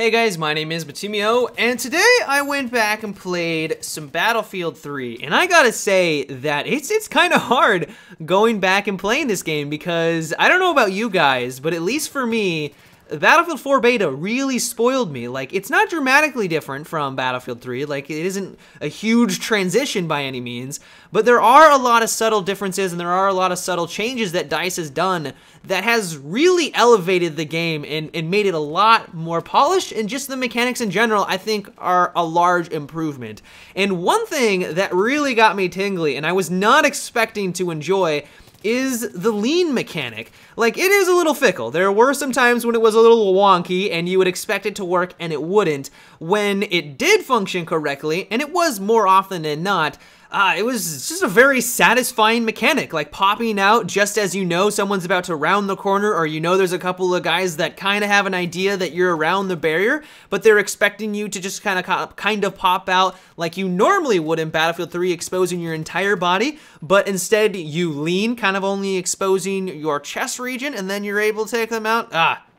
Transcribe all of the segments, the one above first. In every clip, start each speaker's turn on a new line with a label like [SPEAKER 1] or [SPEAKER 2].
[SPEAKER 1] Hey guys, my name is Batumio, and today I went back and played some Battlefield 3, and I gotta say that it's kind of hard going back and playing this game because I don't know about you guys, but at least for me, Battlefield 4 beta really spoiled me. Like, it's not dramatically different from Battlefield 3, like it isn't a huge transition by any means, but there are a lot of subtle differences and there are a lot of subtle changes that DICE has done that has really elevated the game and made it a lot more polished, and just the mechanics in general I think are a large improvement. And one thing that really got me tingly and I was not expecting to enjoy is the lean mechanic. Like, it is a little fickle. There were some times when it was a little wonky and you would expect it to work and it wouldn't. When it did function correctly, and it was more often than not, it was just a very satisfying mechanic, like popping out just as you know someone's about to round the corner, or you know there's a couple of guys that kind of have an idea that you're around the barrier, but they're expecting you to just kind of pop out like you normally would in Battlefield 3, exposing your entire body, but instead you lean, kind of only exposing your chest region, and then you're able to take them out.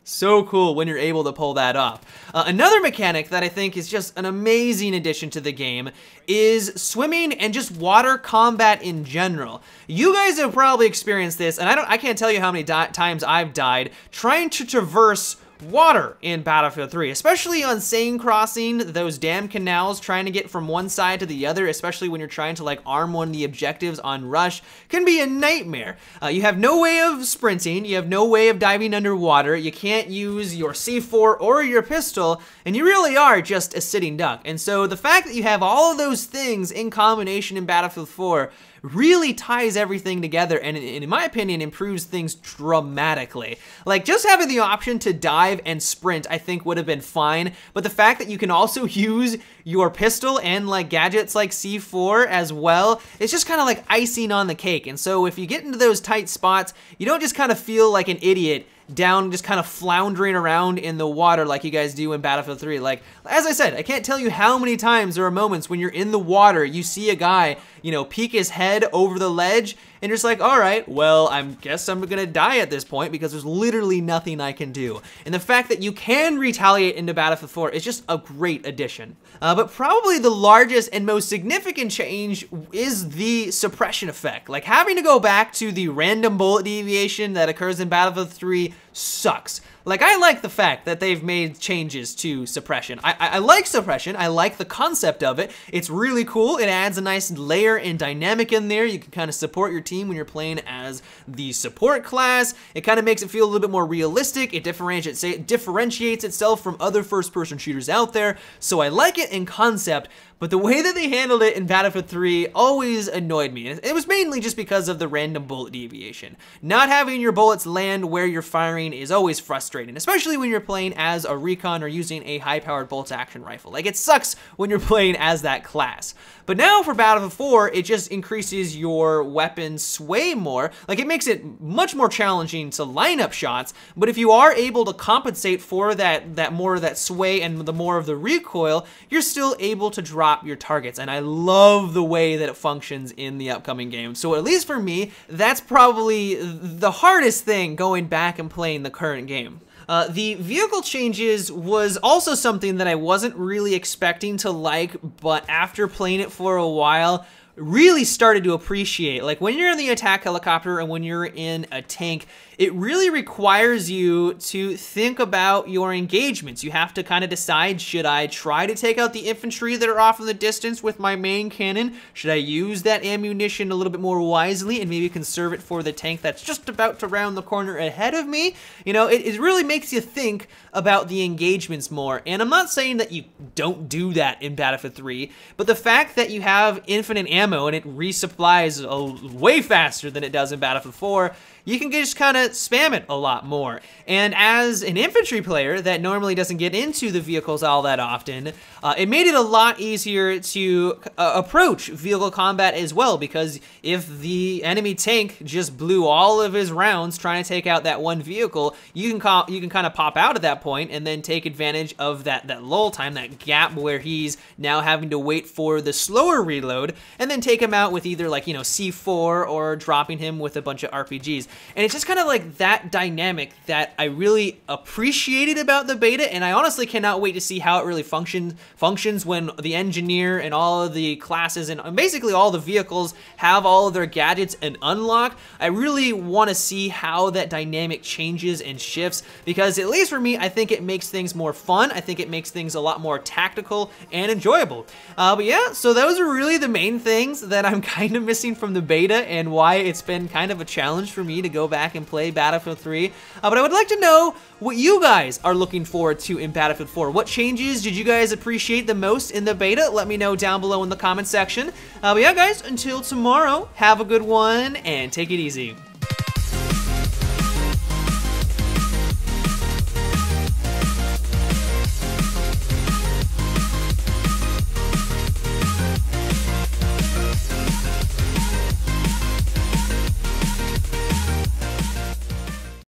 [SPEAKER 1] So cool when you're able to pull that off. Another mechanic that I think is just an amazing addition to the game is swimming and just water combat in general. You guys have probably experienced this, and I can't tell you how many times I've died trying to traverse water in Battlefield 3, especially on Seine Crossing, those damn canals, trying to get from one side to the other, especially when you're trying to like arm one of the objectives on Rush, can be a nightmare. You have no way of sprinting, you have no way of diving underwater, you can't use your C4 or your pistol, and you really are just a sitting duck. And so the fact that you have all of those things in combination in Battlefield 4 really ties everything together and in my opinion improves things dramatically. Like, just having the option to dive and sprint I think would have been fine, but the fact that you can also use your pistol and like gadgets like C4 as well, it's just kind of like icing on the cake. And so if you get into those tight spots, you don't just kind of feel like an idiot down just kind of floundering around in the water like you guys do in Battlefield 3. Like, as I said, I can't tell you how many times there are moments when you're in the water, you see a guy, you know, peek his head over the ledge, and you're just like, all right, well, I guess I'm gonna die at this point because there's literally nothing I can do. And the fact that you can retaliate into Battlefield 4 is just a great addition. But probably the largest and most significant change is the suppression effect. Like, having to go back to the random bullet deviation that occurs in Battlefield 3 sucks. Like, I like the fact that they've made changes to suppression. I like suppression, I like the concept of it. It's really cool, it adds a nice layer and dynamic in there. You can kind of support your team when you're playing as the support class. It kind of makes it feel a little bit more realistic. It differentiates itself from other first-person shooters out there, so I like it in concept. But the way that they handled it in Battlefield 3 always annoyed me. It was mainly just because of the random bullet deviation. Not having your bullets land where you're firing is always frustrating, especially when you're playing as a recon or using a high-powered bolt-action rifle. Like, it sucks when you're playing as that class. But now for Battlefield 4, it just increases your weapon sway more. Like, it makes it much more challenging to line up shots, but if you are able to compensate for that more of that sway and the more of the recoil, you're still able to drop your targets, and I love the way that it functions in the upcoming game. So at least for me, that's probably the hardest thing going back and playing the current game. The vehicle changes was also something that I wasn't really expecting to like, but after playing it for a while, really started to appreciate. Like, when you're in the attack helicopter and when you're in a tank, it really requires you to think about your engagements. You have to kind of decide, should I try to take out the infantry that are off in the distance with my main cannon? Should I use that ammunition a little bit more wisely and maybe conserve it for the tank that's just about to round the corner ahead of me? You know, it really makes you think about the engagements more. And I'm not saying that you don't do that in Battlefield 3, but the fact that you have infinite ammo and it resupplies way faster than it does in Battlefield 4, you can just kind of spam it a lot more. And as an infantry player that normally doesn't get into the vehicles all that often, it made it a lot easier to approach vehicle combat as well, because if the enemy tank just blew all of his rounds trying to take out that one vehicle, you can kind of pop out at that point and then take advantage of that lull time, that gap where he's now having to wait for the slower reload, and then take him out with either, like, you know, C4 or dropping him with a bunch of RPGs. and it's just kind of like that dynamic that I really appreciated about the beta, and I honestly cannot wait to see how it really functions when the engineer and all of the classes and basically all the vehicles have all of their gadgets and unlock. I really want to see how that dynamic changes and shifts, because at least for me, I think it makes things more fun. I think it makes things a lot more tactical and enjoyable. But yeah, so those are really the main things that I'm kind of missing from the beta and why it's been kind of a challenge for me to go back and play Battlefield 3. But I would like to know what you guys are looking forward to in Battlefield 4. What changes did you guys appreciate the most in the beta? Let me know down below in the comment section. But yeah, guys, until tomorrow, have a good one and take it easy.